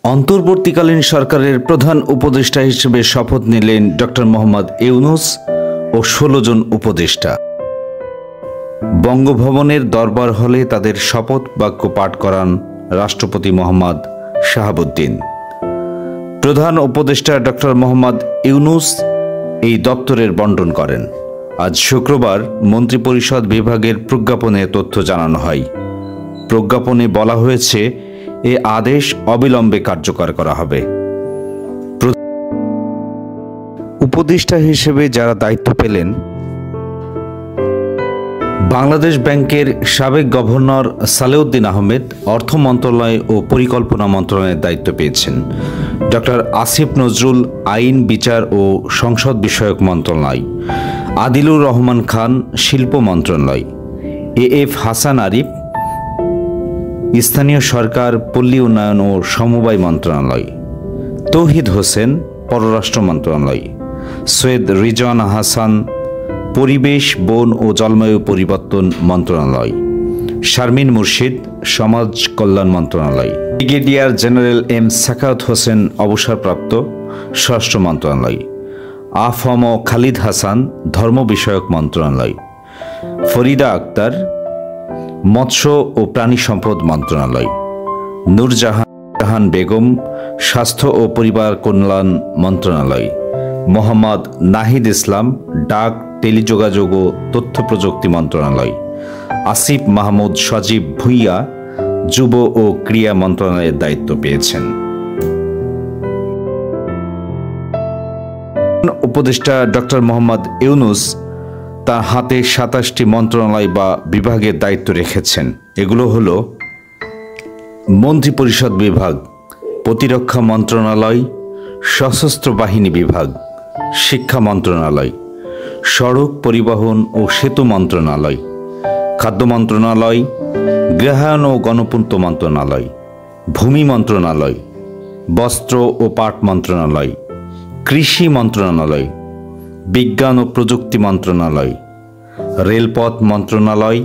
অন্তর্বর্তীকালীন সরকারের প্রধান উপদেষ্টা হিসেবে শপথ নিলেন ডক্টর মোহাম্মদ ইউনূস ও ১৬ জন উপদেষ্টা। বঙ্গভবনের দরবার হলে তাদের শপথ বাক্য পাঠ করান রাষ্ট্রপতি মোহাম্মদ শাহাবুদ্দিন। প্রধান উপদেষ্টা ডক্টর মোহাম্মদ ইউনূস এই দপ্তরের বন্টন করেন। আজ শুক্রবার মন্ত্রিপরিষদ বিভাগের প্রজ্ঞাপনে তথ্য জানানো হয়। প্রজ্ঞাপনে বলা হয়েছে, এ আদেশ অবিলম্বে কার্যকর করা হবে। উপদেষ্টা হিসেবে যারা দায়িত্ব পেলেন, বাংলাদেশ ব্যাংকের সাবেক গভর্নর সালেউদ্দিন আহমেদ অর্থ মন্ত্রণালয় ও পরিকল্পনা মন্ত্রণালয়ের দায়িত্ব পেয়েছেন। ডক্টর আসিফ নজরুল আইন, বিচার ও সংসদ বিষয়ক মন্ত্রণালয়, আদিলুর রহমান খান শিল্প মন্ত্রণালয়, এএফ হাসান আরিফ স্থানীয় সরকার, পল্লী উন্নয়ন ও সমবায় মন্ত্রণালয়, তৌহিদ হোসেন পররাষ্ট্র মন্ত্রণালয়, সৈয়দ রিজওয়ান হাসান পরিবেশ, বন ও জলবায়ু পরিবর্তন মন্ত্রণালয়, শারমিন মুর্শিদ সমাজ কল্যাণ মন্ত্রণালয়, brigadier general M Sakhawat Hossain অবসরপ্রাপ্ত স্বরাষ্ট্র মন্ত্রণালয়, আফম খালিদ হাসান ধর্ম বিষয়ক মন্ত্রণালয়, ফরিদা আক্তার মৎস্য ও প্রাণী সম্পদ মন্ত্রণালয়, নূরজাহান বেগম স্বাস্থ্য ও পরিবার কল্যাণ মন্ত্রণালয়, মোহাম্মদ নাহিদ ইসলাম ডাক, টেলিযোগাযোগ ও তথ্য প্রযুক্তি মন্ত্রণালয়, আসিফ মাহমুদ সজীব ভুঁইয়া যুব ও ক্রীড়া মন্ত্রণালয়ের দায়িত্ব পেয়েছেন। উপদেষ্টা ডক্টর মোহাম্মদ ইউনূস তার হাতে ২৭টি মন্ত্রণালয় বা বিভাগের দায়িত্ব রেখেছেন। এগুলো হলো মন্ত্রিপরিষদ বিভাগ, প্রতিরক্ষা মন্ত্রণালয়, সশস্ত্র বাহিনী বিভাগ, শিক্ষা মন্ত্রণালয়, সড়ক পরিবহন ও সেতু মন্ত্রণালয়, খাদ্য মন্ত্রণালয়, গৃহায়ন ও গণপূর্ত মন্ত্রণালয়, ভূমি মন্ত্রণালয়, বস্ত্র ও পাট মন্ত্রণালয়, কৃষি মন্ত্রণালয়, বিজ্ঞান ও প্রযুক্তি মন্ত্রণালয়, রেলপথ মন্ত্রণালয়,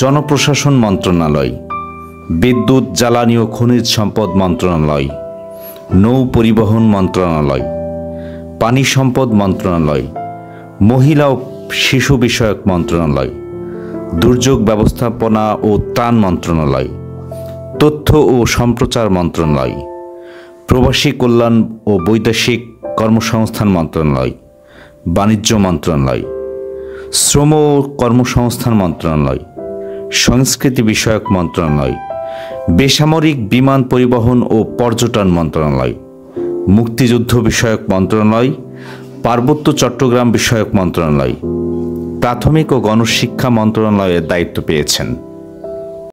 জনপ্রশাসন মন্ত্রণালয়, বিদ্যুৎ, জ্বালানি ও খনিজ সম্পদ মন্ত্রণালয়, নৌ পরিবহন মন্ত্রণালয়, পানি সম্পদ মন্ত্রণালয়, মহিলা ও শিশু বিষয়ক মন্ত্রণালয়, দুর্যোগ ব্যবস্থাপনা ও ত্রাণ মন্ত্রণালয়, তথ্য ও সম্প্রচার মন্ত্রণালয়, প্রবাসী কল্যাণ ও বৈদেশিক কর্মসংস্থান মন্ত্রণালয়, বাণিজ্য মন্ত্রণালয়, শ্রম ও কর্মসংস্থান মন্ত্রণালয়, সংস্কৃতি বিষয়ক মন্ত্রণালয়, বেসামরিক বিমান পরিবহন ও পর্যটন মন্ত্রণালয়, মুক্তিযুদ্ধ বিষয়ক মন্ত্রণালয়, পার্বত্য চট্টগ্রাম বিষয়ক মন্ত্রণালয়, প্রাথমিক ও গণশিক্ষা মন্ত্রণালয়ের দায়িত্ব পেয়েছেন।